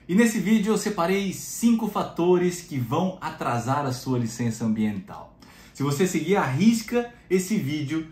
E nesse vídeo eu separei 5 fatores que vão atrasar a sua licença ambiental. Se você seguir à risca esse vídeo,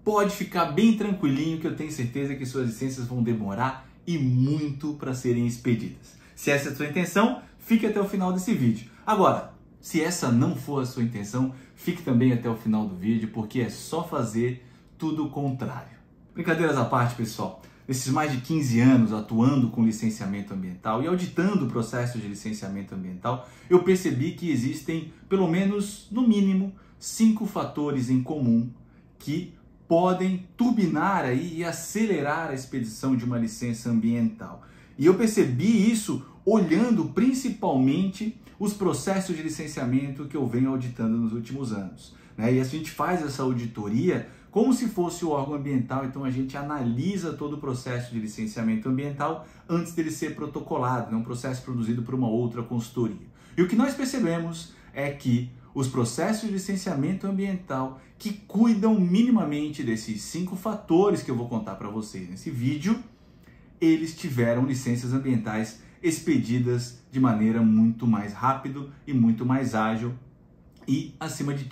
pode ficar bem tranquilinho que eu tenho certeza que suas licenças vão demorar e muito para serem expedidas. Se essa é a sua intenção, fique até o final desse vídeo. Agora, se essa não for a sua intenção, fique também até o final do vídeo, porque é só fazer tudo o contrário. Brincadeiras à parte, pessoal. Nesses mais de 15 anos atuando com licenciamento ambiental e auditando o processo de licenciamento ambiental, eu percebi que existem, pelo menos, no mínimo, 5 fatores em comum que podem turbinar aí e acelerar a expedição de uma licença ambiental. E eu percebi isso olhando principalmente os processos de licenciamento que eu venho auditando nos últimos anos. E a gente faz essa auditoria como se fosse o órgão ambiental, então a gente analisa todo o processo de licenciamento ambiental antes dele ser protocolado, um processo produzido por uma outra consultoria. E o que nós percebemos é que os processos de licenciamento ambiental que cuidam minimamente desses 5 fatores que eu vou contar para vocês nesse vídeo, eles tiveram licenças ambientais expedidas de maneira muito mais rápida e muito mais ágil e, acima de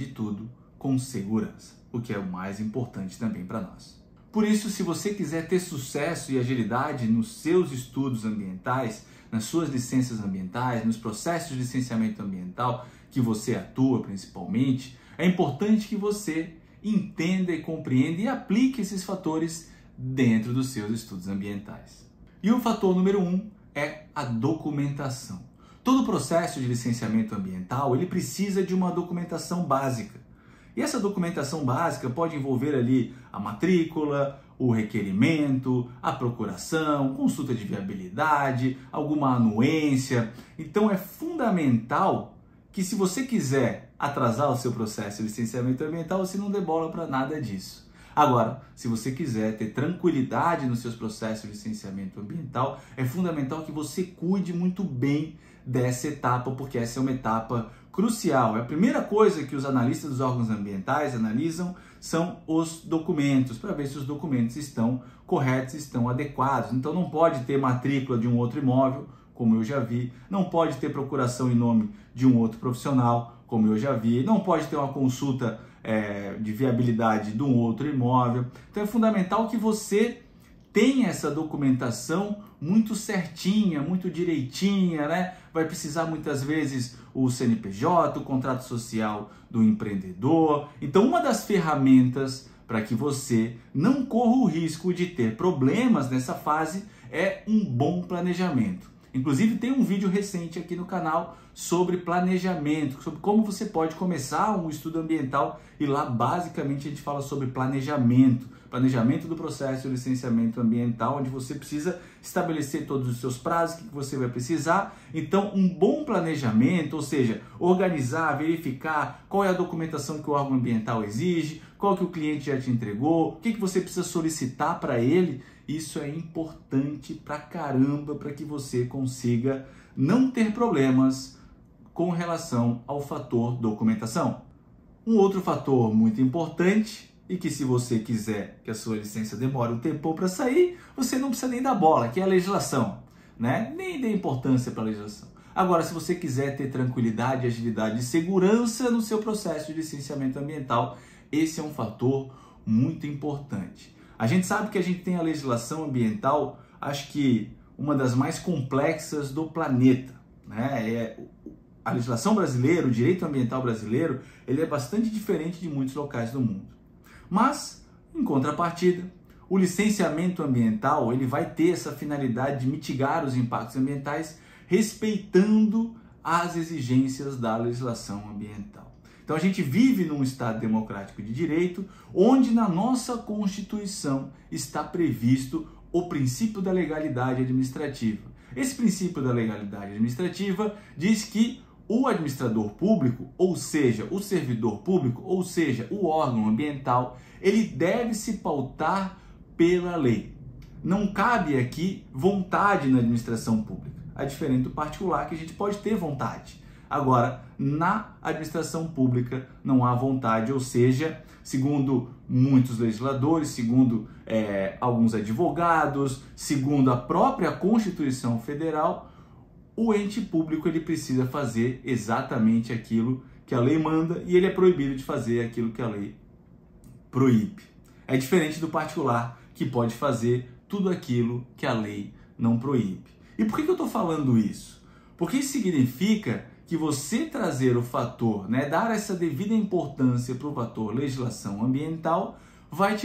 tudo, com segurança, o que é o mais importante também para nós. Por isso, se você quiser ter sucesso e agilidade nos seus estudos ambientais, nas suas licenças ambientais, nos processos de licenciamento ambiental que você atua principalmente, é importante que você entenda e compreenda e aplique esses fatores dentro dos seus estudos ambientais. E o fator número 1 é a documentação. Todo processo de licenciamento ambiental, ele precisa de uma documentação básica. E essa documentação básica pode envolver ali a matrícula, o requerimento, a procuração, consulta de viabilidade, alguma anuência. Então é fundamental que, se você quiser atrasar o seu processo de licenciamento ambiental, você não dê bola para nada disso. Agora, se você quiser ter tranquilidade nos seus processos de licenciamento ambiental, é fundamental que você cuide muito bem dessa etapa, porque essa é uma etapa crucial. A primeira coisa que os analistas dos órgãos ambientais analisam são os documentos, para ver se os documentos estão corretos, estão adequados. Então não pode ter matrícula de um outro imóvel, como eu já vi, não pode ter procuração em nome de um outro profissional, como eu já vi, não pode ter uma consulta de viabilidade de um outro imóvel. Então é fundamental que você tenha essa documentação muito certinha, muito direitinha, né? Vai precisar muitas vezes o CNPJ, o contrato social do empreendedor. Então, uma das ferramentas para que você não corra o risco de ter problemas nessa fase é um bom planejamento. Inclusive, tem um vídeo recente aqui no canal sobre planejamento, sobre como você pode começar um estudo ambiental, e lá basicamente a gente fala sobre planejamento do processo de licenciamento ambiental, onde você precisa estabelecer todos os seus prazos, o que você vai precisar. Então, um bom planejamento, ou seja, organizar, verificar qual é a documentação que o órgão ambiental exige, qual que o cliente já te entregou, o que você precisa solicitar para ele. Isso é importante pra caramba para que você consiga não ter problemas com relação ao fator documentação. Um outro fator muito importante, e que, se você quiser que a sua licença demore um tempo para sair, você não precisa nem dar bola, que é a legislação, né? Nem dê importância para a legislação. Agora, se você quiser ter tranquilidade, agilidade e segurança no seu processo de licenciamento ambiental, esse é um fator muito importante. A gente sabe que a gente tem a legislação ambiental, acho que uma das mais complexas do planeta, né? A legislação brasileira, o direito ambiental brasileiro, ele é bastante diferente de muitos locais do mundo. Mas, em contrapartida, o licenciamento ambiental, ele vai ter essa finalidade de mitigar os impactos ambientais, respeitando as exigências da legislação ambiental. Então a gente vive num Estado democrático de direito, onde na nossa Constituição está previsto o princípio da legalidade administrativa. Esse princípio da legalidade administrativa diz que o administrador público, ou seja, o servidor público, ou seja, o órgão ambiental, ele deve se pautar pela lei. Não cabe aqui vontade na administração pública, a diferente do particular, que a gente pode ter vontade. Agora, na administração pública não há vontade, ou seja, segundo muitos legisladores, segundo alguns advogados, segundo a própria Constituição Federal, o ente público ele precisa fazer exatamente aquilo que a lei manda e ele é proibido de fazer aquilo que a lei proíbe. É diferente do particular, que pode fazer tudo aquilo que a lei não proíbe. E por que eu estou falando isso? Porque isso significa que você trazer o fator, dar essa devida importância para o fator legislação ambiental, pode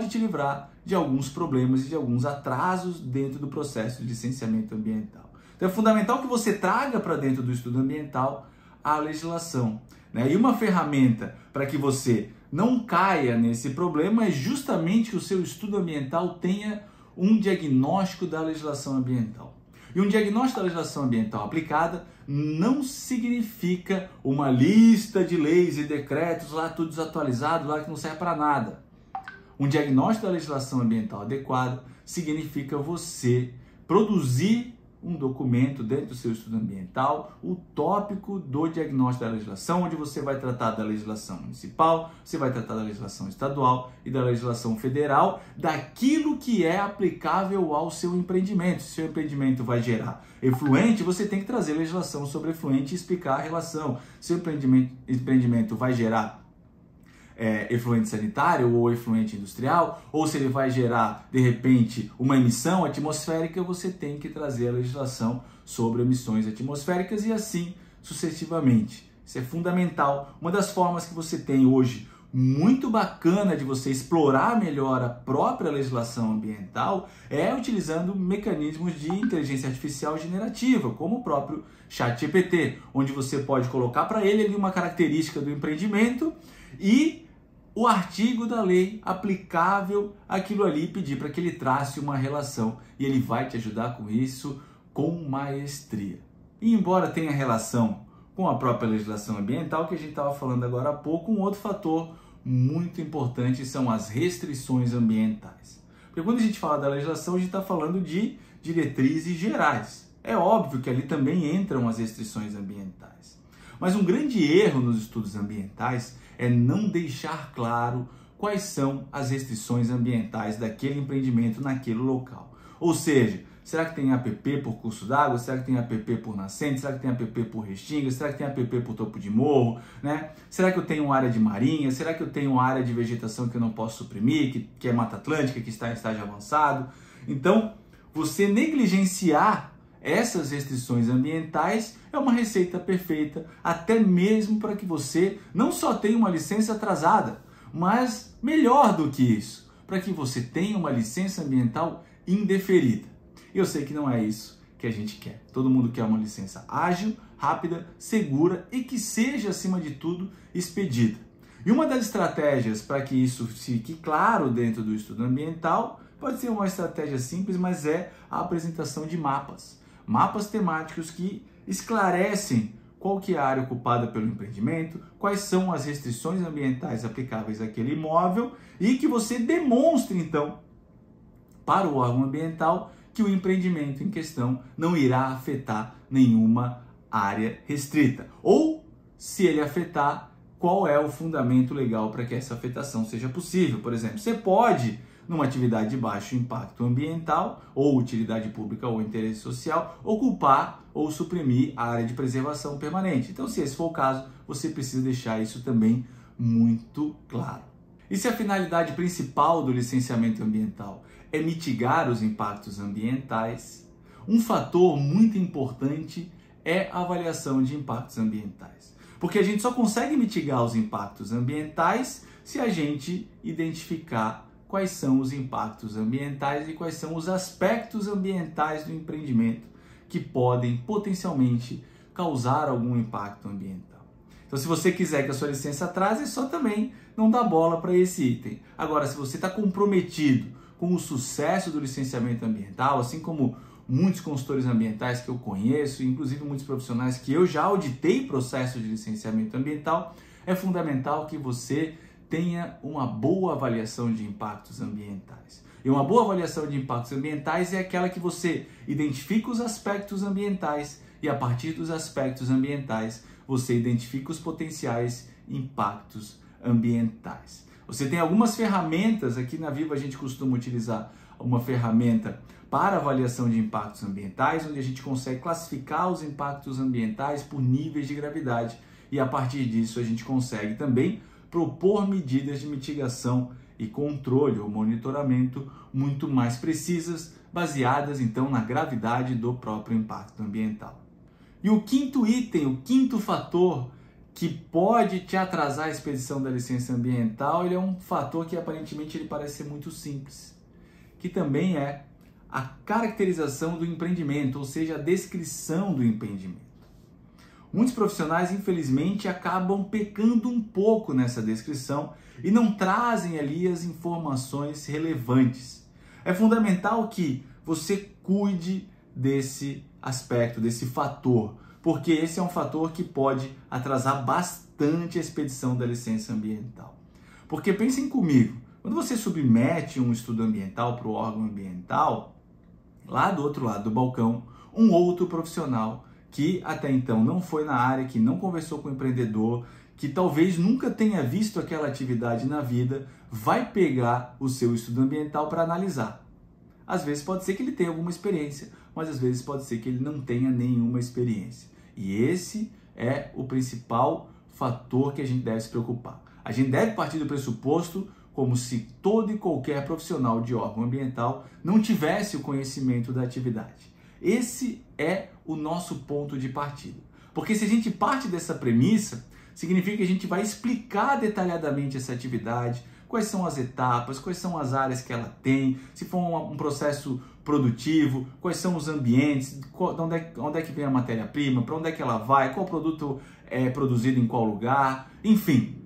te livrar de alguns problemas e de alguns atrasos dentro do processo de licenciamento ambiental. Então é fundamental que você traga para dentro do estudo ambiental a legislação. E uma ferramenta para que você não caia nesse problema é justamente que o seu estudo ambiental tenha um diagnóstico da legislação ambiental. E um diagnóstico da legislação ambiental aplicada não significa uma lista de leis e decretos lá tudo desatualizado, lá que não serve para nada. Um diagnóstico da legislação ambiental adequado significa você produzir um documento dentro do seu estudo ambiental, o tópico do diagnóstico da legislação, onde você vai tratar da legislação municipal, você vai tratar da legislação estadual e da legislação federal, daquilo que é aplicável ao seu empreendimento. Se o seu empreendimento vai gerar efluente, você tem que trazer legislação sobre efluente e explicar a relação. Se o empreendimento vai gerar efluente sanitário ou efluente industrial, ou se ele vai gerar, de repente, uma emissão atmosférica, você tem que trazer a legislação sobre emissões atmosféricas e assim sucessivamente. Isso é fundamental. Uma das formas que você tem hoje, muito bacana de você explorar melhor a própria legislação ambiental, é utilizando mecanismos de inteligência artificial generativa, como o próprio ChatGPT, onde você pode colocar para ele ali uma característica do empreendimento e o artigo da lei aplicável àquilo ali, pedir para que ele trace uma relação e ele vai te ajudar com isso com maestria. E embora tenha relação com a própria legislação ambiental, que a gente estava falando agora há pouco, um outro fator muito importante são as restrições ambientais. Porque quando a gente fala da legislação, a gente está falando de diretrizes gerais. É óbvio que ali também entram as restrições ambientais. Mas um grande erro nos estudos ambientais é não deixar claro quais são as restrições ambientais daquele empreendimento naquele local. Ou seja, será que tem APP por curso d'água? Será que tem APP por nascente? Será que tem APP por restinga? Será que tem APP por topo de morro? Será que eu tenho área de marinha? Será que eu tenho área de vegetação que eu não posso suprimir, que é Mata Atlântica, que está em estágio avançado? Então, você negligenciar essas restrições ambientais é uma receita perfeita, até mesmo para que você não só tenha uma licença atrasada, mas melhor do que isso, para que você tenha uma licença ambiental indeferida. E eu sei que não é isso que a gente quer. Todo mundo quer uma licença ágil, rápida, segura e que seja, acima de tudo, expedida. E uma das estratégias para que isso fique claro dentro do estudo ambiental pode ser uma estratégia simples, mas é a apresentação de mapas. Mapas temáticos que esclarecem qual que é a área ocupada pelo empreendimento, quais são as restrições ambientais aplicáveis àquele imóvel e que você demonstre, então, para o órgão ambiental que o empreendimento em questão não irá afetar nenhuma área restrita. Ou, se ele afetar, qual é o fundamento legal para que essa afetação seja possível. Por exemplo, você pode, numa atividade de baixo impacto ambiental, ou utilidade pública ou interesse social, ocupar ou suprimir a área de preservação permanente. Então, se esse for o caso, você precisa deixar isso também muito claro. E se a finalidade principal do licenciamento ambiental é mitigar os impactos ambientais, um fator muito importante é a avaliação de impactos ambientais. Porque a gente só consegue mitigar os impactos ambientais se a gente identificar quais são os impactos ambientais e quais são os aspectos ambientais do empreendimento que podem potencialmente causar algum impacto ambiental. Então, se você quiser que a sua licença atrase, é só também não dar bola para esse item. Agora, se você está comprometido com o sucesso do licenciamento ambiental, assim como muitos consultores ambientais que eu conheço, inclusive muitos profissionais que eu já auditei processo de licenciamento ambiental, é fundamental que você tenha uma boa avaliação de impactos ambientais. E uma boa avaliação de impactos ambientais é aquela que você identifica os aspectos ambientais e a partir dos aspectos ambientais você identifica os potenciais impactos ambientais. Você tem algumas ferramentas, aqui na Viva a gente costuma utilizar uma ferramenta para avaliação de impactos ambientais, onde a gente consegue classificar os impactos ambientais por níveis de gravidade e a partir disso a gente consegue também propor medidas de mitigação e controle ou monitoramento muito mais precisas, baseadas então na gravidade do próprio impacto ambiental. E o quinto item, o quinto fator que pode te atrasar a expedição da licença ambiental, ele é um fator que aparentemente ele parece ser muito simples, que também é a caracterização do empreendimento, ou seja, a descrição do empreendimento. Muitos profissionais, infelizmente, acabam pecando um pouco nessa descrição e não trazem ali as informações relevantes. É fundamental que você cuide desse aspecto, desse fator, porque esse é um fator que pode atrasar bastante a expedição da licença ambiental. Porque pensem comigo, quando você submete um estudo ambiental para o órgão ambiental, lá do outro lado do balcão, um outro profissional que até então não foi na área, que não conversou com o empreendedor, que talvez nunca tenha visto aquela atividade na vida, vai pegar o seu estudo ambiental para analisar. Às vezes pode ser que ele tenha alguma experiência, mas às vezes pode ser que ele não tenha nenhuma experiência. E esse é o principal fator que a gente deve se preocupar. A gente deve partir do pressuposto como se todo e qualquer profissional de órgão ambiental não tivesse o conhecimento da atividade. Esse é o nosso ponto de partida. Porque se a gente parte dessa premissa, significa que a gente vai explicar detalhadamente essa atividade, quais são as etapas, quais são as áreas que ela tem, se for um processo produtivo, quais são os ambientes, onde é que vem a matéria-prima, para onde é que ela vai, qual produto é produzido em qual lugar, enfim.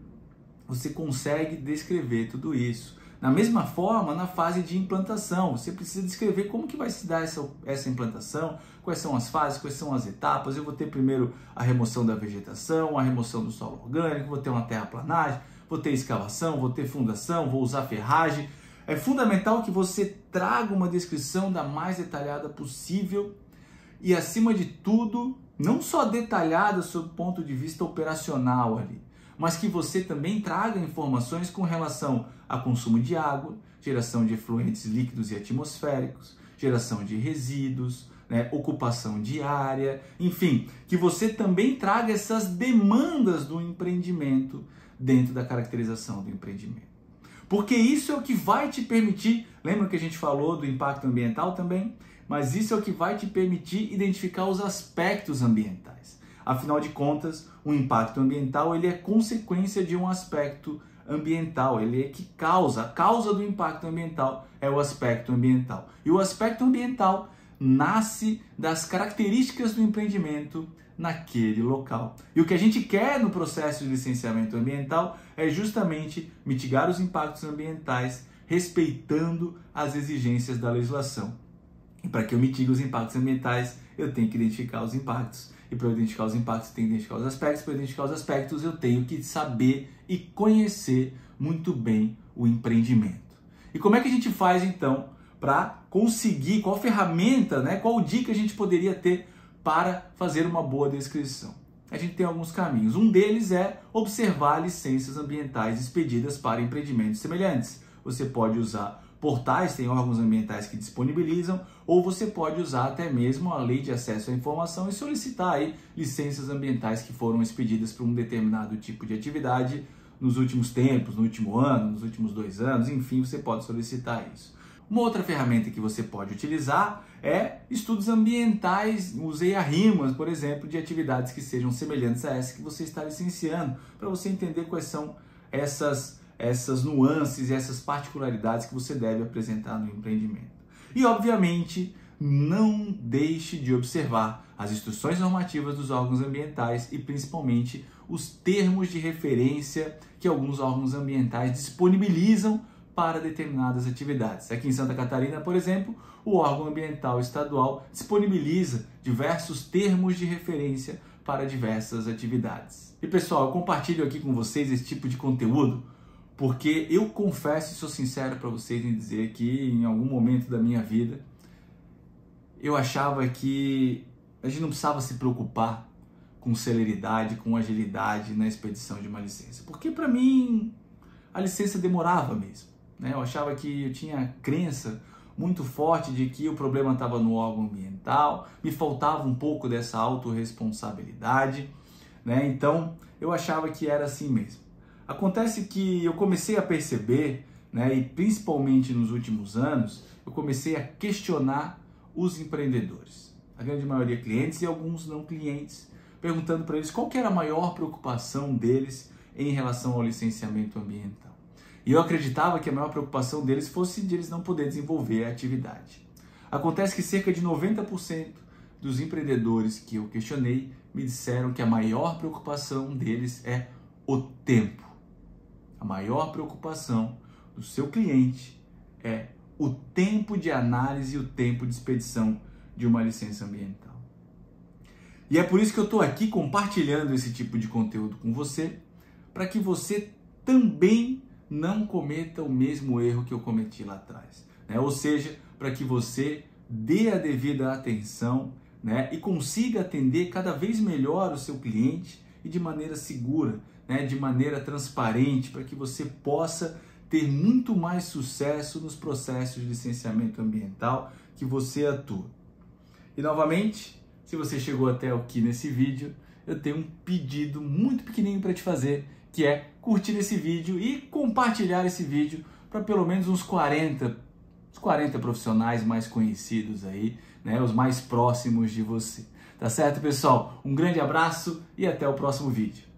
Você consegue descrever tudo isso. Da mesma forma, na fase de implantação, você precisa descrever como que vai se dar essa implantação, quais são as fases, quais são as etapas. Eu vou ter primeiro a remoção da vegetação, a remoção do solo orgânico, vou ter uma terraplanagem, vou ter escavação, vou ter fundação, vou usar ferragem. É fundamental que você traga uma descrição da mais detalhada possível e, acima de tudo, não só detalhada sob o ponto de vista operacional ali, mas que você também traga informações com relação a consumo de água, geração de efluentes líquidos e atmosféricos, geração de resíduos, ocupação de área, enfim, que você também traga essas demandas do empreendimento dentro da caracterização do empreendimento. Porque isso é o que vai te permitir, lembra que a gente falou do impacto ambiental também? Mas isso é o que vai te permitir identificar os aspectos ambientais. Afinal de contas, o impacto ambiental ele é consequência de um aspecto ambiental, ele é que causa, a causa do impacto ambiental é o aspecto ambiental. E o aspecto ambiental nasce das características do empreendimento naquele local. E o que a gente quer no processo de licenciamento ambiental é justamente mitigar os impactos ambientais respeitando as exigências da legislação. E para que eu mitigue os impactos ambientais, eu tenho que identificar os impactos. E para eu identificar os impactos, eu tenho que identificar os aspectos. Para identificar os aspectos, eu tenho que saber e conhecer muito bem o empreendimento. E como é que a gente faz, então, para conseguir, qual ferramenta, qual dica a gente poderia ter para fazer uma boa descrição? A gente tem alguns caminhos. Um deles é observar licenças ambientais expedidas para empreendimentos semelhantes. Você pode usar portais, tem órgãos ambientais que disponibilizam, ou você pode usar até mesmo a Lei de Acesso à Informação e solicitar aí licenças ambientais que foram expedidas para um determinado tipo de atividade nos últimos tempos, no último ano, nos últimos 2 anos, enfim, você pode solicitar isso. Uma outra ferramenta que você pode utilizar é estudos ambientais, usei a RIMAS, por exemplo, de atividades que sejam semelhantes a essa que você está licenciando, para você entender quais são essas nuances e essas particularidades que você deve apresentar no empreendimento. E, obviamente, não deixe de observar as instruções normativas dos órgãos ambientais e, principalmente, os termos de referência que alguns órgãos ambientais disponibilizam para determinadas atividades. Aqui em Santa Catarina, por exemplo, o órgão ambiental estadual disponibiliza diversos termos de referência para diversas atividades. E, pessoal, eu compartilho aqui com vocês esse tipo de conteúdo porque eu confesso e sou sincero para vocês em dizer que em algum momento da minha vida eu achava que a gente não precisava se preocupar com celeridade, com agilidade na expedição de uma licença. Porque para mim a licença demorava mesmo, né? Eu achava que eu tinha crença muito forte de que o problema estava no órgão ambiental, me faltava um pouco dessa autorresponsabilidade, né? Então eu achava que era assim mesmo. Acontece que eu comecei a perceber, né, e principalmente nos últimos anos, eu comecei a questionar os empreendedores, a grande maioria clientes e alguns não clientes, perguntando para eles qual que era a maior preocupação deles em relação ao licenciamento ambiental. E eu acreditava que a maior preocupação deles fosse de eles não poder desenvolver a atividade. Acontece que cerca de 90% dos empreendedores que eu questionei me disseram que a maior preocupação deles é o tempo. A maior preocupação do seu cliente é o tempo de análise e o tempo de expedição de uma licença ambiental. E é por isso que eu estou aqui compartilhando esse tipo de conteúdo com você, para que você também não cometa o mesmo erro que eu cometi lá atrás, né? Ou seja, para que você dê a devida atenção, né, e consiga atender cada vez melhor o seu cliente e de maneira segura, né, de maneira transparente, para que você possa ter muito mais sucesso nos processos de licenciamento ambiental que você atua. E novamente, se você chegou até aqui nesse vídeo, eu tenho um pedido muito pequenininho para te fazer, que é curtir esse vídeo e compartilhar esse vídeo para pelo menos uns 40 profissionais mais conhecidos aí, né, os mais próximos de você. Tá certo, pessoal? Um grande abraço e até o próximo vídeo.